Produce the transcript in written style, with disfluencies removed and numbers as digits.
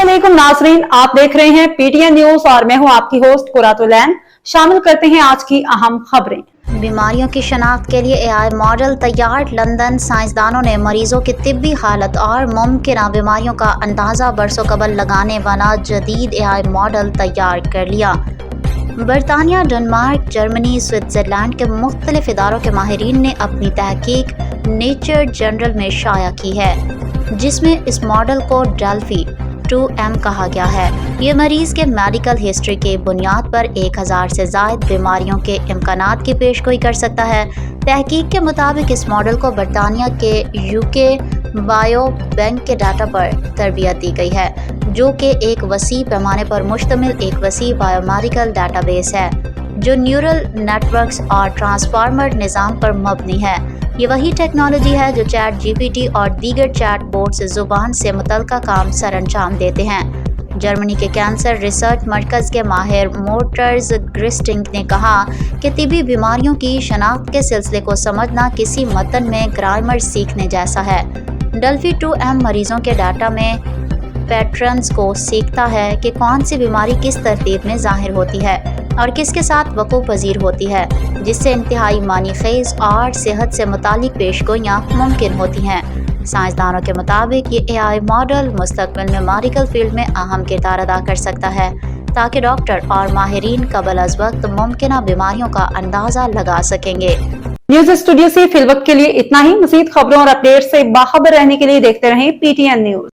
अस्सलामुअलैकुम नाजरीन, आप देख रहे हैं पीटीएन न्यूज और मैं हूं आपकी होस्ट कुरातुलैन। शामिल करते हैं आज की अहम खबरें। बीमारियों की शनाख्त के लिए एआई मॉडल तैयार। लंदन साइंसदानों ने मरीजों की तिब्बी हालत और मुमकिन बीमारियों का अंदाजा बरसों कबल लगाने वाला जदीद एआई मॉडल तैयार कर लिया। बरतानिया, डेनमार्क, जर्मनी, स्विट्जरलैंड के मुख्तलिफ इदारों के माहिरीन ने अपनी तहकीक नेचर जर्नल में शाया की है, जिसमें इस मॉडल को डेल्फी 2M कहा गया है। ये मरीज के मेडिकल हिस्ट्री के बुनियाद पर 1000 से ज़ायद बीमारियों के इम्कानात की पेशगोई कर सकता है। तहकीक के मुताबिक इस मॉडल को बरतानिया के यूके बायो बैंक के डाटा पर तरबियत दी गई है, जो कि एक वसी पैमाने पर मुश्तमिल एक वसी बायोमेडिकल डाटाबेस है, जो न्यूरल नेटवर्क्स और ट्रांसफार्मर निज़ाम पर मबनी है। ये वही टेक्नोलॉजी है जो चैट जीपीटी और दीगर चैट बोट्स ज़ुबान से मुतल्लिका काम सरअंजाम देते हैं। जर्मनी के कैंसर रिसर्च मरकज़ के माहिर मोर्टर्स ग्रिस्टिंग ने कहा कि तिबी बीमारियों की शनाख्त के सिलसिले को समझना किसी मतन में ग्रामर सीखने जैसा है। डेल्फी 2M मरीजों के डाटा में पैटर्न्स को सीखता है कि कौन सी बीमारी किस तरतीब में ज़ाहिर होती है और किसके साथ वक़ूफ़ पज़ीर होती है, जिससे इंतहाई मानी खेज़ और सेहत से मुतालिक पेशगोइयाँ मुमकिन होती हैं। साइंसदानों के मुताबिक ये एआई मॉडल मुस्तक़बिल में मेडिकल फील्ड में अहम किरदार अदा कर सकता है, ताकि डॉक्टर और माहिरीन कबल अज़ वक्त मुमकिन बीमारियों का अंदाज़ा लगा सकेंगे। न्यूज स्टूडियो से फिलवक्त के लिए इतना ही। मज़ीद खबरों और अपडेट से बाखबर रहने के लिए देखते रहें पीटीएन न्यूज।